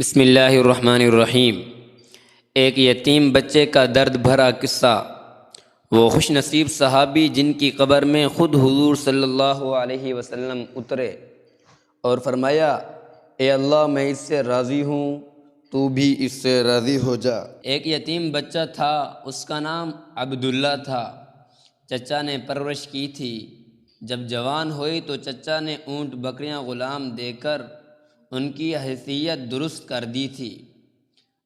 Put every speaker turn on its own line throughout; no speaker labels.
بسم اللہ الرحمن الرحیم۔ ایک یتیم بچے کا درد بھرا قصہ۔ وہ خوش نصیب صحابی جن کی قبر میں خود حضور صلی اللہ علیہ وسلم اترے اور فرمایا، اے اللہ میں اس سے راضی ہوں، تو بھی اس سے راضی ہو جا۔ ایک یتیم بچہ تھا، اس کا نام عبداللہ تھا۔ چچا نے پرورش کی تھی۔ جب جوان ہوئی تو چچا نے اونٹ بکریاں غلام دے کر ان کی حیثیت درست کر دی تھی۔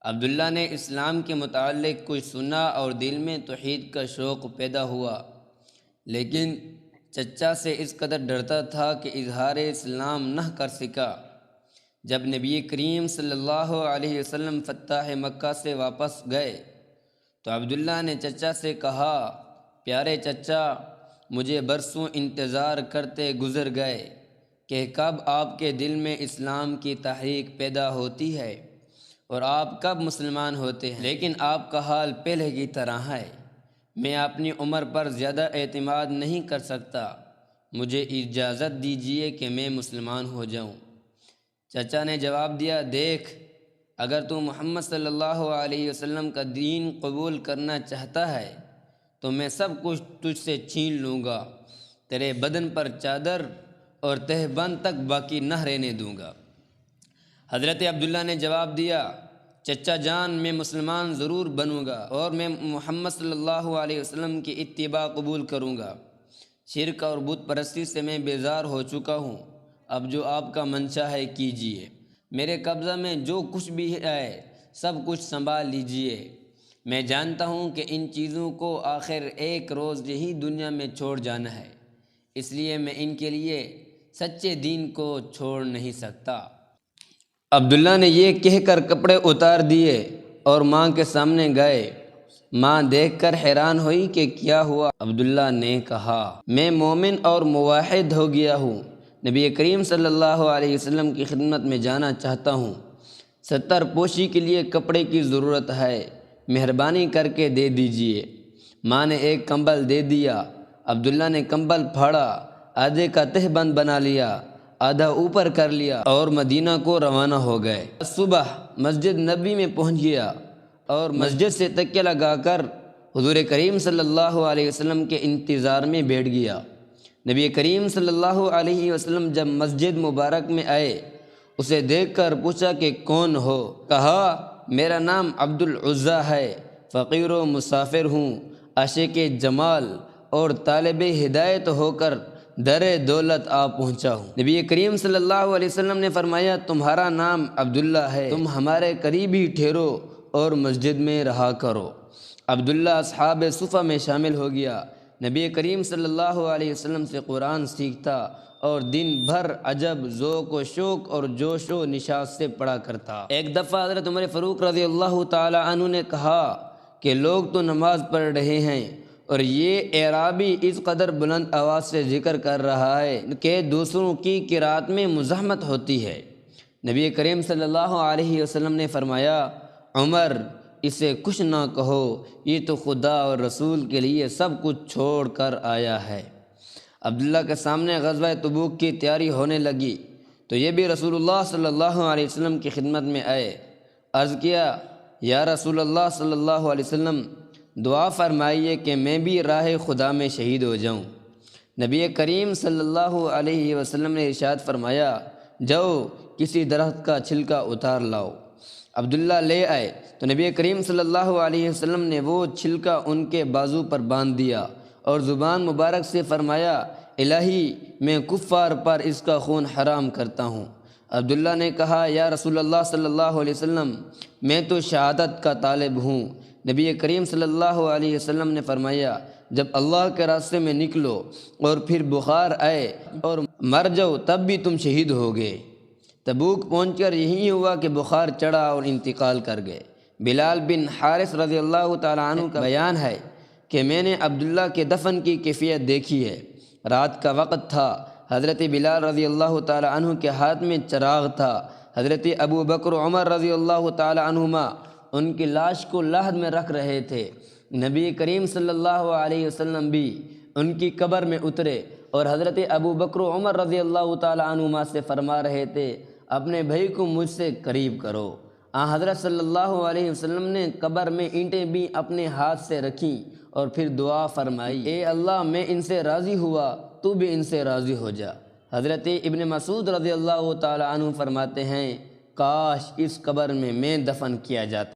عبداللہ نے اسلام کے متعلق کچھ سنا اور دل میں توحید کا شوق پیدا ہوا، لیکن چچا سے اس قدر ڈرتا تھا کہ اظہار اسلام نہ کر سکا۔ جب نبی کریم صلی اللہ علیہ وسلم فتح مکہ سے واپس گئے تو عبداللہ نے چچا سے کہا، پیارے چچا، مجھے برسوں انتظار کرتے گزر گئے کہ کب آپ کے دل میں اسلام کی تحریک پیدا ہوتی ہے اور آپ کب مسلمان ہوتے ہیں، لیکن آپ کا حال پہلے کی طرح ہے۔ میں اپنی عمر پر زیادہ اعتماد نہیں کر سکتا، مجھے اجازت دیجیے کہ میں مسلمان ہو جاؤں۔ چچا نے جواب دیا، دیکھ، اگر تو محمد صلی اللہ علیہ وسلم کا دین قبول کرنا چاہتا ہے تو میں سب کچھ تجھ سے چھین لوں گا، تیرے بدن پر چادر اور تہبند تک باقی نہ رہنے دوں گا۔ حضرت عبداللہ نے جواب دیا، چچا جان، میں مسلمان ضرور بنوں گا اور میں محمد صلی اللہ علیہ وسلم کی اتباع قبول کروں گا۔ شرک اور بت پرستی سے میں بیزار ہو چکا ہوں، اب جو آپ کا منشا ہے کیجیے، میرے قبضہ میں جو کچھ بھی ہے سب کچھ سنبھال لیجیے۔ میں جانتا ہوں کہ ان چیزوں کو آخر ایک روز یہی دنیا میں چھوڑ جانا ہے، اس لیے میں ان کے لیے سچے دین کو چھوڑ نہیں سکتا۔ عبداللہ نے یہ کہہ کر کپڑے اتار دیے اور ماں کے سامنے گئے۔ ماں دیکھ کر حیران ہوئی کہ کیا ہوا؟ عبداللہ نے کہا، میں مومن اور موحد ہو گیا ہوں، نبی کریم صلی اللہ علیہ وسلم کی خدمت میں جانا چاہتا ہوں، ستر پوشی کے لیے کپڑے کی ضرورت ہے، مہربانی کر کے دے دیجیے۔ ماں نے ایک کمبل دے دیا۔ عبداللہ نے کمبل پھاڑا، آدھے کا تہبند بنا لیا، آدھا اوپر کر لیا اور مدینہ کو روانہ ہو گئے۔ صبح مسجد نبی میں پہنچ گیا اور مسجد سے تکیہ لگا کر حضور کریم صلی اللہ علیہ وسلم کے انتظار میں بیٹھ گیا۔ نبی کریم صلی اللہ علیہ وسلم جب مسجد مبارک میں آئے، اسے دیکھ کر پوچھا کہ کون ہو؟ کہا، میرا نام عبدالعزیٰ ہے، فقیر و مسافر ہوں، عاشق جمال اور طالب ہدایت ہو کر در دولت آ پہنچا ہوں۔ نبی کریم صلی اللہ علیہ وسلم نے فرمایا، تمہارا نام عبداللہ ہے، تم ہمارے قریب ہی ٹھہرو اور مسجد میں رہا کرو۔ عبداللہ اصحاب صفہ میں شامل ہو گیا، نبی کریم صلی اللہ علیہ وسلم سے قرآن سیکھتا اور دن بھر عجب، ذوق و شوق اور جوش و نشاط سے پڑھا کرتا۔ ایک دفعہ حضرت عمر فاروق رضی اللہ تعالی عنہ نے کہا کہ لوگ تو نماز پڑھ رہے ہیں اور یہ اعرابی اس قدر بلند آواز سے ذکر کر رہا ہے کہ دوسروں کی قرات میں مزاحمت ہوتی ہے۔ نبی کریم صلی اللہ علیہ وسلم نے فرمایا، عمر، اسے کچھ نہ کہو، یہ تو خدا اور رسول کے لیے سب کچھ چھوڑ کر آیا ہے۔ عبداللہ کے سامنے غزوہ تبوک کی تیاری ہونے لگی تو یہ بھی رسول اللہ صلی اللہ علیہ وسلم کی خدمت میں آئے۔ عرض کیا، یا رسول اللہ صلی اللہ علیہ وسلم، دعا فرمائیے کہ میں بھی راہ خدا میں شہید ہو جاؤں۔ نبی کریم صلی اللہ علیہ وسلم نے ارشاد فرمایا، جاؤ کسی درخت کا چھلکا اتار لاؤ۔ عبداللہ لے آئے تو نبی کریم صلی اللہ علیہ وسلم نے وہ چھلکا ان کے بازو پر باندھ دیا اور زبان مبارک سے فرمایا، الہی، میں کفار پر اس کا خون حرام کرتا ہوں۔ عبداللہ نے کہا، یا رسول اللہ صلی اللہ علیہ وسلم، میں تو شہادت کا طالب ہوں۔ نبی کریم صلی اللہ علیہ وسلم نے فرمایا، جب اللہ کے راستے میں نکلو اور پھر بخار آئے اور مر جاؤ تب بھی تم شہید ہوگے۔ تبوک پہنچ کر یہی ہوا کہ بخار چڑھا اور انتقال کر گئے۔ بلال بن حارث رضی اللہ تعالیٰ عنہ کا بیان ہے کہ میں نے عبداللہ کے دفن کی کیفیت دیکھی ہے۔ رات کا وقت تھا، حضرت بلال رضی اللہ تعالیٰ عنہ کے ہاتھ میں چراغ تھا، حضرت ابو بکر عمر رضی اللہ تعالیٰ عنہما ان کی لاش کو لحد میں رکھ رہے تھے۔ نبی کریم صلی اللہ علیہ وسلم بھی ان کی قبر میں اترے اور حضرت ابو بکر عمر رضی اللہ تعالیٰ عنہما سے فرما رہے تھے، اپنے بھائی کو مجھ سے قریب کرو۔ حضرت صلی اللہ علیہ وسلم نے قبر میں اینٹیں بھی اپنے ہاتھ سے رکھیں اور پھر دعا فرمائی، اے اللہ میں ان سے راضی ہوا، تو بھی ان سے راضی ہو جا۔ حضرت ابن مسعود رضی اللہ تعالی عنہ فرماتے ہیں، کاش اس قبر میں دفن کیا جاتا۔